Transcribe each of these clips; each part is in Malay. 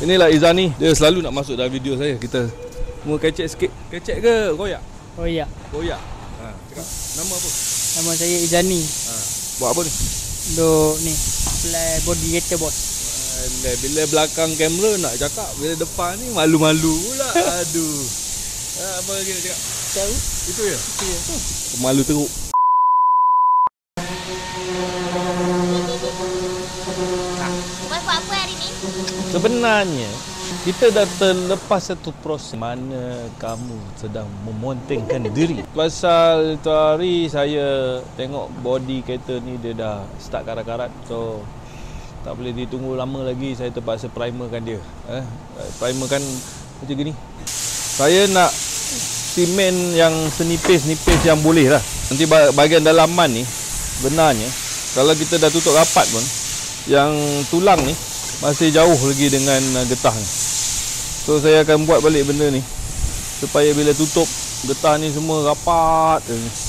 Inilah Izan ni, dia selalu nak masuk dalam video saya. Kita mau kecek sikit. Kecek ke koyak? Koyak. Koyak. Cakap nama apa? Nama saya Izani. Buat apa ni? Duk ni apply body kereta bos. Bila belakang kamera nak cakap, bila depan ni malu-malu pula. Aduh. Apa lagi nak cakap? Tahu? Itu ya? Itu ya. Malu teruk. Buat apa hari ni? Sebenarnya kita dah terlepas satu proses mana kamu sedang memontengkan diri. Pasal tu hari saya tengok body kereta ni dia dah start karat-karat. So tak boleh ditunggu lama lagi, saya terpaksa primerkan dia. Primerkan macam gini. Saya nak simen yang senipis-nipis yang boleh lah. Nanti bahagian dalaman ni sebenarnya kalau kita dah tutup rapat pun, yang tulang ni masih jauh lagi dengan getah ni. So saya akan buat balik benda ni supaya bila tutup getah ni semua rapat,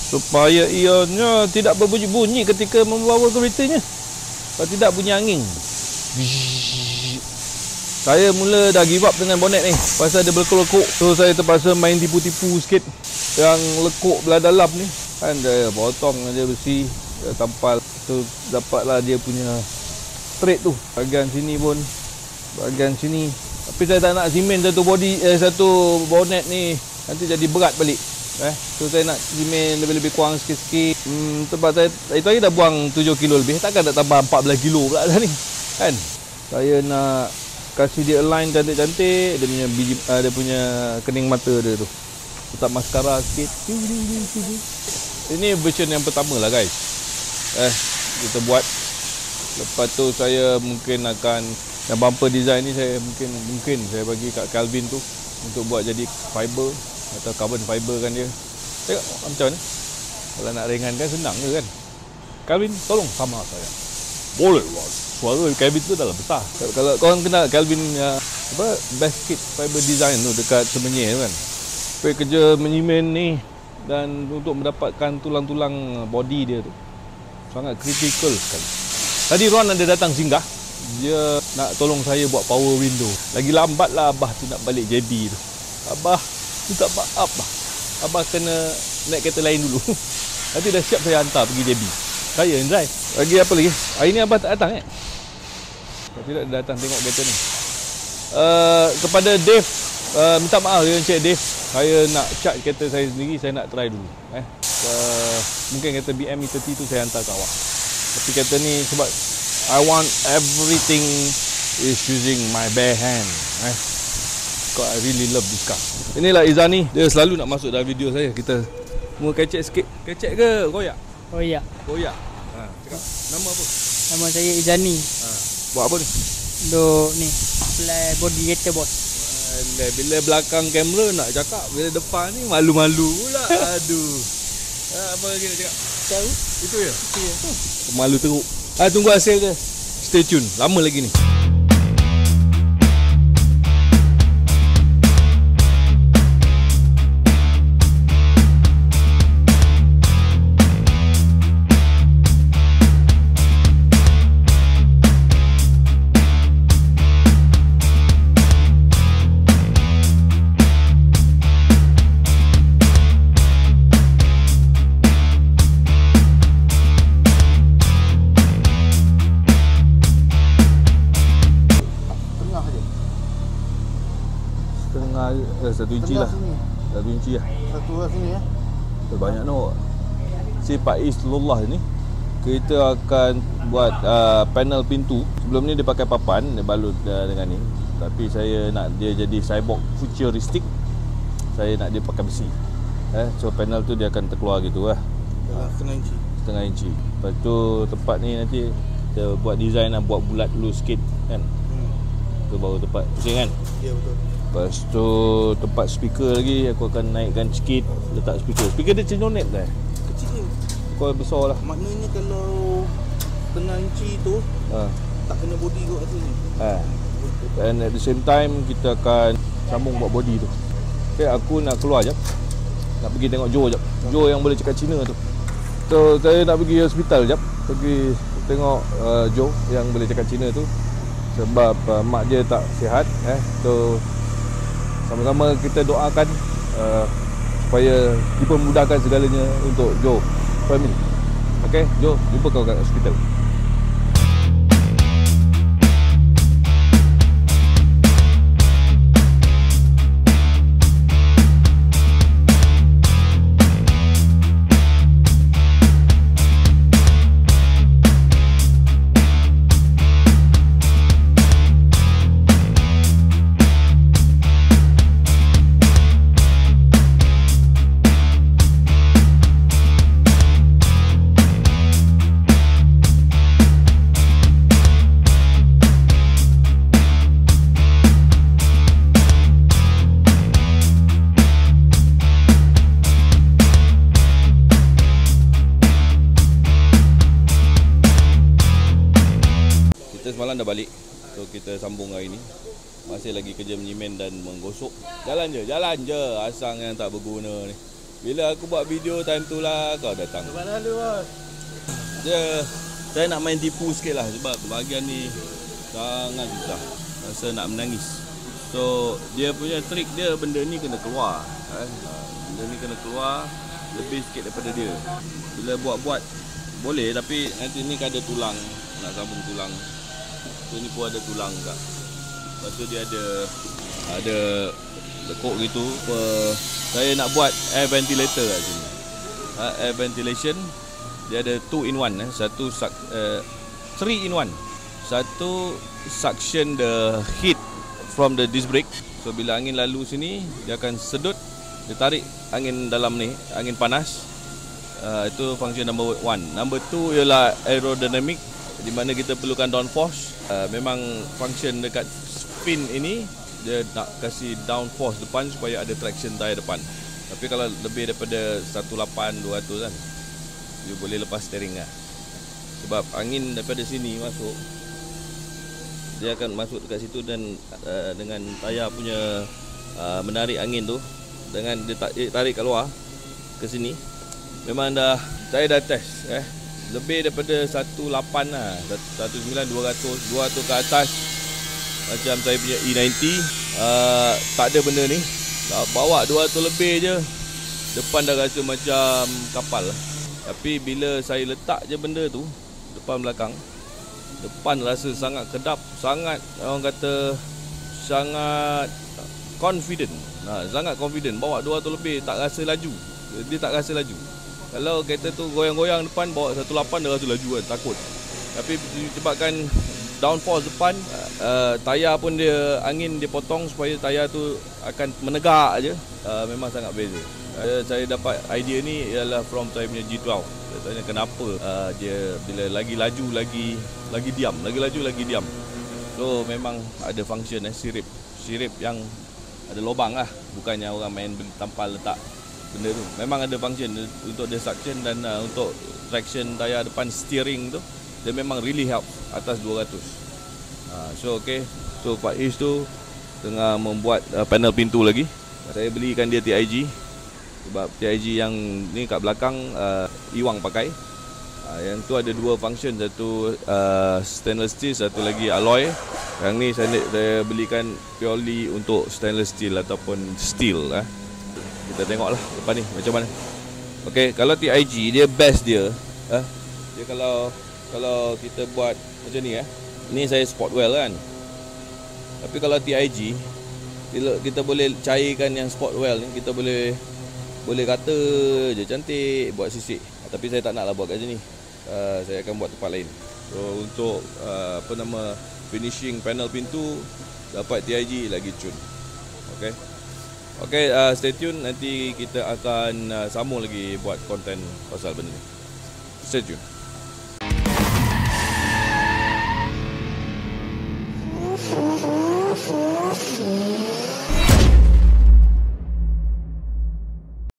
supaya ianya tidak berbunyi-bunyi ketika membawa keretanya. Kalau tidak bunyi angin. Saya mula dah give up dengan bonet ni pasal dia berlekuk-lekuk. So saya terpaksa main tipu-tipu sikit. Yang lekuk belah dalam ni kan dia potong dia besi, dia tampal. So dapatlah dia punya straight tu. Bahagian sini pun, bahagian sini. Tapi saya tak nak simen satu body, satu bonet ni nanti jadi berat balik. So saya nak simen lebih-lebih kurang sikit-sikit. Sebab saya itu hari dah buang 7 kilo lebih. Takkan tak tambah 14 kilo pula dah ni. Kan? Saya nak kasih dia align cantik-cantik. Dia punya biji, dia punya kening mata dia tu. Letak maskara sikit. Ini version yang pertama lah guys. Kita buat. Lepas tu saya mungkin akan yang bumper design ni saya mungkin saya bagi kat Calvin tu untuk buat jadi fiber atau carbon fiber kan dia. Tengok macam ni. Kalau nak ringankan senang je kan. Calvin tolong sama saya. Boleh bos. Suara Calvin tu dah besar. Kalau korang kenal Calvin apa basket fiber design tu dekat Semenyih tu kan. Supaya kerja menyimen ni dan untuk mendapatkan tulang-tulang body dia tu sangat kritikal sekali. Tadi Ron ada datang singgah. Dia nak tolong saya buat power window. Lagi lambat lah Abah tu nak balik JB tu. Abah minta maaf bah. Abah kena naik kereta lain dulu. Nanti dah siap saya hantar pergi JB. Saya yang drive. Lagi apa lagi? Hari ni Abah tak datang Kalau tidak dia datang tengok kereta ni. Kepada Dave, minta maaf ya Encik Dave. Saya nak charge kereta saya sendiri, saya nak try dulu. Mungkin kereta BM E30 tu saya hantar ke awak. Tapi kereta ni sebab I want everything is using my bare hand. Because I really love this car. Inilah Izan ni, dia selalu nak masuk dalam video saya. Kita mau kecek sikit. Kecek ke koyak? Koyak. Koyak. Cakap nama apa? Nama saya Izani. Buat apa ni? Duk ni apply body kereta bos. Bila belakang kamera nak cakap, bila depan ni malu-malu pula. Aduh. Apa lagi nak cakap? Tahu? Itu ya? Itu ya. Malu teruk. Tunggu hasil dia. Stay tune. Lama lagi ni. Satu inci lah. Satu inci lah. Satu lah sini ya. Banyak nak. Si Pak Islullah ni kita akan buat panel pintu. Sebelum ni dia pakai papan, dia balut dengan ni. Tapi saya nak dia jadi cyborg futuristik. Saya nak dia pakai besi. So panel tu dia akan terkeluar gitu lah. Setengah inci. Setengah inci. Lepas tu tempat ni nanti kita buat design lah, buat bulat dulu sikit kan. Tu baru tempat pusing kan. Ya betul. Lepas tu tempat speaker lagi aku akan naikkan sikit, letak speaker. Speaker dia cenyonet dah. Kecil je. Kau besar lah. Maknanya kalau setengah inci tu tak kena body kot kat sini. And at the same time kita akan sambung buat body tu. Okay, aku nak keluar jap. Nak pergi tengok Joe jap. Joe yang boleh cakap Cina tu. So saya nak pergi hospital jap. Pergi tengok Joe yang boleh cakap Cina tu. sebab mak dia tak sihat. So sama-sama kita doakan supaya dipermudahkan segalanya untuk Joe family. Okey, Joe, jumpa kau kat hospital. Semalam dah balik, so kita sambung hari ni. Masih lagi kerja menyimen dan menggosok. Jalan je, asang yang tak berguna ni. Bila aku buat video time tu lah kau datang. Mana lu bos? Saya nak main tipu sikit lah sebab bahagian ni sangat susah. Rasa nak menangis. So dia punya trik dia, benda ni kena keluar. Benda ni kena keluar lebih sikit daripada dia. Bila buat-buat boleh, tapi nanti ni kan ada tulang, nak sambung tulang. So ni pun ada tulang juga. Lepas tu dia ada lekuk gitu. Saya nak buat air ventilator kat sini. Air ventilation dia ada 2 in 1. Satu 3 in 1. Satu suction the heat from the disc brake. So bila angin lalu sini, dia akan sedut, dia tarik angin dalam ni, angin panas. Itu function number 1. Number 2 ialah aerodynamic, di mana kita perlukan downforce. Memang function dekat spin ini dia nak kasih downforce depan supaya ada traction tayar depan. Tapi kalau lebih daripada 180-200 kan, you boleh lepas steering lah. Sebab angin daripada sini masuk, dia akan masuk dekat situ dan dengan tayar punya menarik angin tu, dengan dia tarik kat luar ke sini. Memang saya dah test lebih daripada 18 lah, 19, 200 ke atas. Macam saya punya E90, tak ada benda ni. Bawa 200 lebih je, depan dah rasa macam kapal. Tapi bila saya letak je benda tu depan belakang, depan rasa sangat kedap, sangat orang kata sangat confident. Sangat confident. Bawa 200 lebih tak rasa laju. Dia tak rasa laju. Kalau kereta tu goyang-goyang depan bawa 18 dia rasa laju kan, takut. Tapi sebabkan downforce depan, tayar pun dia angin dia potong supaya tayar tu akan menegak aje. Memang sangat beza. Saya dapat idea ni ialah from saya punya G12. Saya tanya kenapa dia bila lagi laju lagi diam, lagi laju lagi diam. So memang ada function sirip yang ada lubang lah, bukannya orang main tampal letak benda tu. Memang ada function untuk dia suction dan untuk traction tayar depan, steering tu dia memang really help atas 200. So okay, so Pak Is tu tengah membuat panel pintu lagi. Saya belikan dia TIG sebab TIG yang ni kat belakang Iwang pakai. Yang tu ada 2 function, satu stainless steel, satu lagi alloy. Yang ni saya belikan purely untuk stainless steel ataupun steel. Kita tengoklah lepas ni macam mana. Okey, kalau TIG dia best dia. Dia kalau kita buat macam ni ni saya sport well kan. Tapi kalau TIG kita boleh cairkan yang sport well ni, kita boleh kata je cantik, buat sisik. Tapi saya tak naklah buat kat sini. Saya akan buat tempat lain. So untuk finishing panel pintu dapat TIG lagi cun. Okey, stay tune, nanti kita akan sambung lagi buat konten pasal benda ni. Stay tune.